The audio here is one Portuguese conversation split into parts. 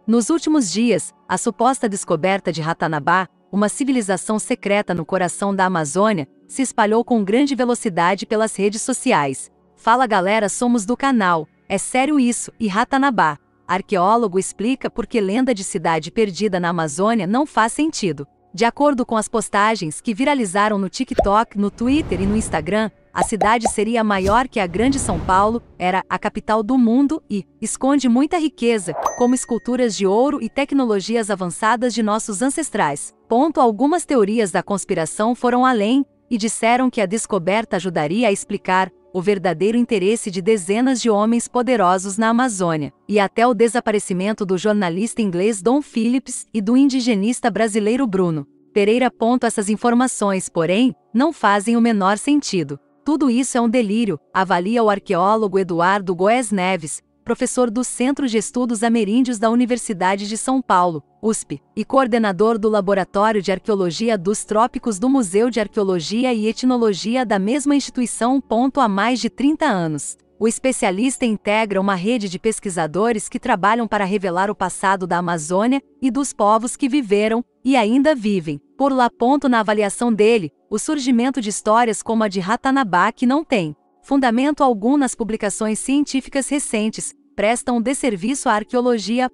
Nos últimos dias, a suposta descoberta de Ratanabá, uma civilização secreta no coração da Amazônia, se espalhou com grande velocidade pelas redes sociais. Fala galera, somos do canal, é sério isso, e Ratanabá. Arqueólogo explica por que lenda de cidade perdida na Amazônia não faz sentido. De acordo com as postagens que viralizaram no TikTok, no Twitter e no Instagram, a cidade seria maior que a Grande São Paulo, era a capital do mundo e esconde muita riqueza, como esculturas de ouro e tecnologias avançadas de nossos ancestrais. Algumas teorias da conspiração foram além e disseram que a descoberta ajudaria a explicar o verdadeiro interesse de dezenas de homens poderosos na Amazônia, e até o desaparecimento do jornalista inglês Dom Phillips e do indigenista brasileiro Bruno Pereira. Essas informações, porém, não fazem o menor sentido. Tudo isso é um delírio, avalia o arqueólogo Eduardo Goes Neves, professor do Centro de Estudos Ameríndios da Universidade de São Paulo, USP, e coordenador do Laboratório de Arqueologia dos Trópicos do Museu de Arqueologia e Etnologia da mesma instituição. Há mais de 30 anos. O especialista integra uma rede de pesquisadores que trabalham para revelar o passado da Amazônia e dos povos que viveram e ainda vivem por lá. Na avaliação dele, o surgimento de histórias como a de Ratanabá, que não tem fundamento algum nas publicações científicas recentes, prestam um desserviço à arqueologia.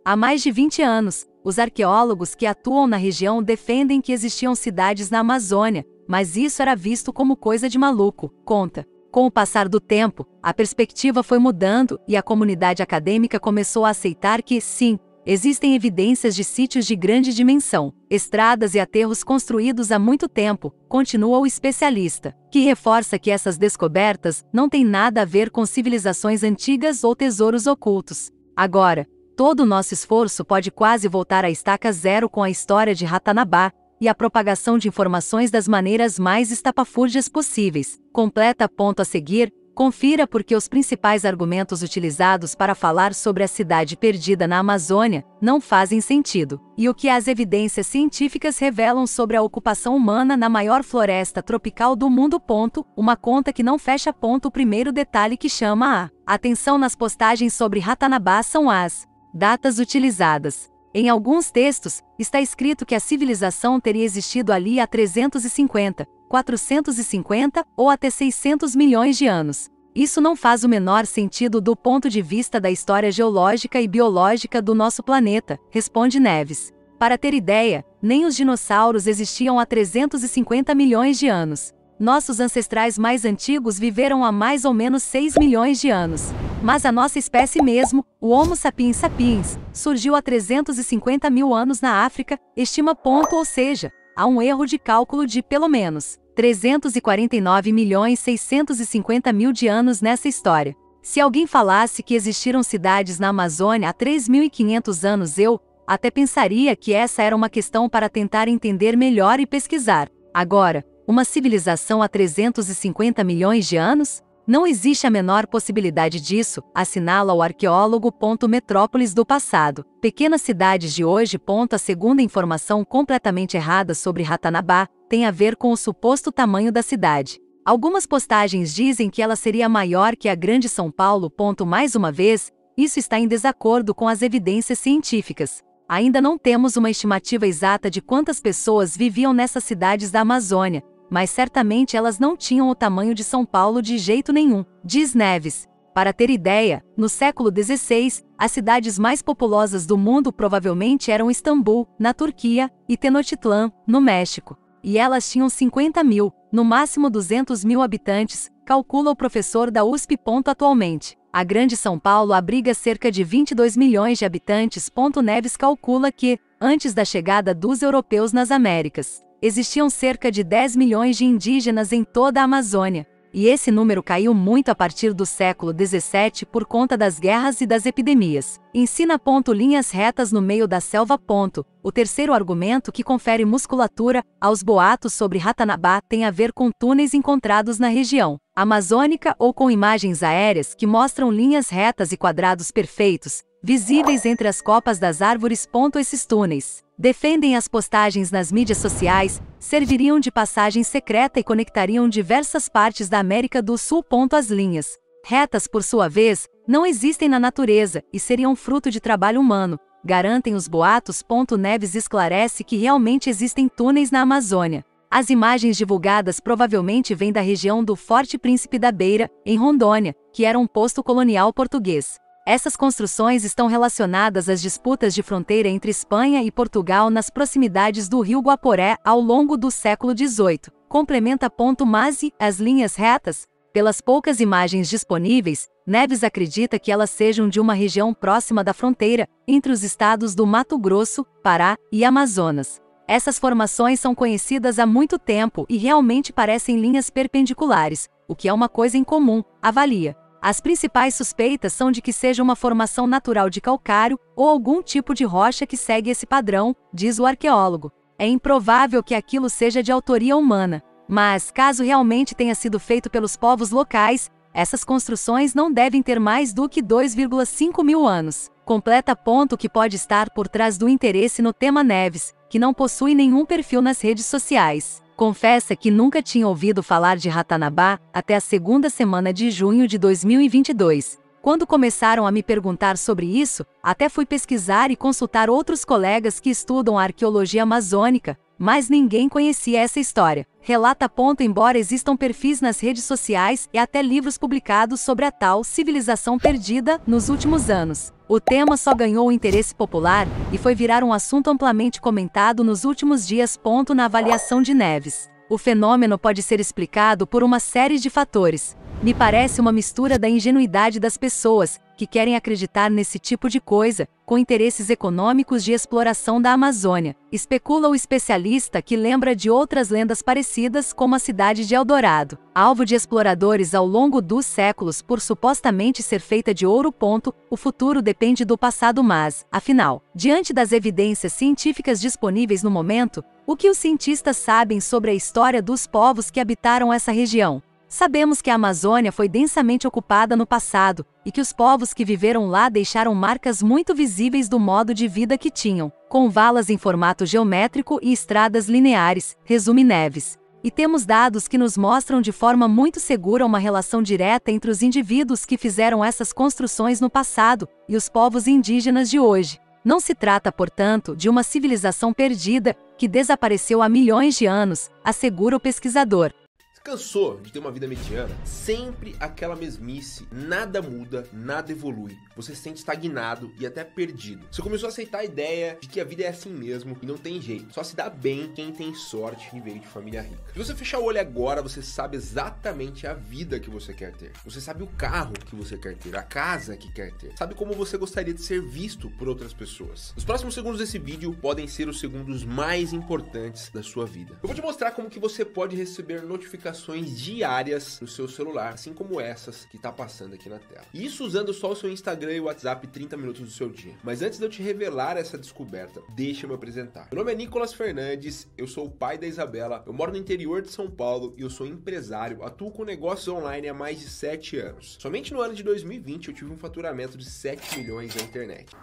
Há mais de 20 anos, os arqueólogos que atuam na região defendem que existiam cidades na Amazônia, mas isso era visto como coisa de maluco, conta. Com o passar do tempo, a perspectiva foi mudando e a comunidade acadêmica começou a aceitar que, sim, existem evidências de sítios de grande dimensão, estradas e aterros construídos há muito tempo, continua o especialista, que reforça que essas descobertas não têm nada a ver com civilizações antigas ou tesouros ocultos. Agora, todo o nosso esforço pode quase voltar à estaca zero com a história de Ratanabá e a propagação de informações das maneiras mais estapafúrdias possíveis. Completa. A seguir, confira por que os principais argumentos utilizados para falar sobre a cidade perdida na Amazônia não fazem sentido, e o que as evidências científicas revelam sobre a ocupação humana na maior floresta tropical do mundo. Uma conta que não fecha. O primeiro detalhe que chama a atenção nas postagens sobre Ratanabá são as datas utilizadas. Em alguns textos, está escrito que a civilização teria existido ali há 350, 450 ou até 600 milhões de anos. Isso não faz o menor sentido do ponto de vista da história geológica e biológica do nosso planeta, responde Neves. Para ter ideia, nem os dinossauros existiam há 350 milhões de anos. Nossos ancestrais mais antigos viveram há mais ou menos 6 milhões de anos. Mas a nossa espécie mesmo, o Homo sapiens sapiens, surgiu há 350 mil anos na África, estima. Ou seja, há um erro de cálculo de, pelo menos, 349.650.000 de anos nessa história. Se alguém falasse que existiram cidades na Amazônia há 3.500 anos, eu até pensaria que essa era uma questão para tentar entender melhor e pesquisar. Agora, uma civilização há 350 milhões de anos? Não existe a menor possibilidade disso, assinala o arqueólogo. Metrópoles do passado. Pequenas cidades de hoje. A segunda informação completamente errada sobre Ratanabá tem a ver com o suposto tamanho da cidade. Algumas postagens dizem que ela seria maior que a Grande São Paulo. Mais uma vez, isso está em desacordo com as evidências científicas. Ainda não temos uma estimativa exata de quantas pessoas viviam nessas cidades da Amazônia, mas certamente elas não tinham o tamanho de São Paulo de jeito nenhum, diz Neves. Para ter ideia, no século XVI, as cidades mais populosas do mundo provavelmente eram Istambul, na Turquia, e Tenochtitlan, no México. E elas tinham 50 mil, no máximo 200 mil habitantes, calcula o professor da USP. Atualmente, a Grande São Paulo abriga cerca de 22 milhões de habitantes. Neves calcula que, antes da chegada dos europeus nas Américas, existiam cerca de 10 milhões de indígenas em toda a Amazônia, e esse número caiu muito a partir do século XVII por conta das guerras e das epidemias. Ensina. Linhas retas no meio da selva. O terceiro argumento que confere musculatura aos boatos sobre Ratanabá tem a ver com túneis encontrados na região amazônica ou com imagens aéreas que mostram linhas retas e quadrados perfeitos, visíveis entre as copas das árvores. Esses túneis, defendem as postagens nas mídias sociais, serviriam de passagem secreta e conectariam diversas partes da América do Sul. As linhas retas, por sua vez, não existem na natureza e seriam fruto de trabalho humano, garantem os boatos. Neves esclarece que realmente existem túneis na Amazônia. As imagens divulgadas provavelmente vêm da região do Forte Príncipe da Beira, em Rondônia, que era um posto colonial português. Essas construções estão relacionadas às disputas de fronteira entre Espanha e Portugal nas proximidades do rio Guaporé ao longo do século XVIII. Complementa. Mas as linhas retas? Pelas poucas imagens disponíveis, Neves acredita que elas sejam de uma região próxima da fronteira, entre os estados do Mato Grosso, Pará e Amazonas. Essas formações são conhecidas há muito tempo e realmente parecem linhas perpendiculares, o que é uma coisa incomum, avalia. As principais suspeitas são de que seja uma formação natural de calcário ou algum tipo de rocha que segue esse padrão, diz o arqueólogo. É improvável que aquilo seja de autoria humana. Mas, caso realmente tenha sido feito pelos povos locais, essas construções não devem ter mais do que 2,5 mil anos. Completa. Que pode estar por trás do interesse no tema Neves, que não possui nenhum perfil nas redes sociais. Confessa que nunca tinha ouvido falar de Ratanabá até a segunda semana de junho de 2022. Quando começaram a me perguntar sobre isso, até fui pesquisar e consultar outros colegas que estudam a arqueologia amazônica, mas ninguém conhecia essa história. Relata. Embora existam perfis nas redes sociais e até livros publicados sobre a tal civilização perdida nos últimos anos, o tema só ganhou o interesse popular e foi virar um assunto amplamente comentado nos últimos dias. Na avaliação de Neves, o fenômeno pode ser explicado por uma série de fatores. Me parece uma mistura da ingenuidade das pessoas, que querem acreditar nesse tipo de coisa, com interesses econômicos de exploração da Amazônia. Especula o especialista, que lembra de outras lendas parecidas, como a cidade de Eldorado, alvo de exploradores ao longo dos séculos por supostamente ser feita de ouro. O futuro depende do passado, mas, afinal, diante das evidências científicas disponíveis no momento, o que os cientistas sabem sobre a história dos povos que habitaram essa região? Sabemos que a Amazônia foi densamente ocupada no passado, e que os povos que viveram lá deixaram marcas muito visíveis do modo de vida que tinham, com valas em formato geométrico e estradas lineares, resume Neves. E temos dados que nos mostram de forma muito segura uma relação direta entre os indivíduos que fizeram essas construções no passado e os povos indígenas de hoje. Não se trata, portanto, de uma civilização perdida, que desapareceu há milhões de anos, assegura o pesquisador. Cansou de ter uma vida mediana? Sempre aquela mesmice, nada muda, nada evolui. Você se sente estagnado e até perdido. Você começou a aceitar a ideia de que a vida é assim mesmo e não tem jeito. Só se dá bem quem tem sorte e veio de família rica. Se você fechar o olho agora, você sabe exatamente a vida que você quer ter. Você sabe o carro que você quer ter, a casa que quer ter. Sabe como você gostaria de ser visto por outras pessoas. Os próximos segundos desse vídeo podem ser os segundos mais importantes da sua vida. Eu vou te mostrar como que você pode receber notificações diárias no seu celular, assim como essas que tá passando aqui na tela. E isso usando só o seu Instagram e o WhatsApp 30 minutos do seu dia. Mas antes de eu te revelar essa descoberta, deixa eu me apresentar. Meu nome é Nicolas Fernandes, eu sou o pai da Isabela, eu moro no interior de São Paulo e eu sou empresário, atuo com negócios online há mais de 7 anos. Somente no ano de 2020 eu tive um faturamento de 7 milhões na internet.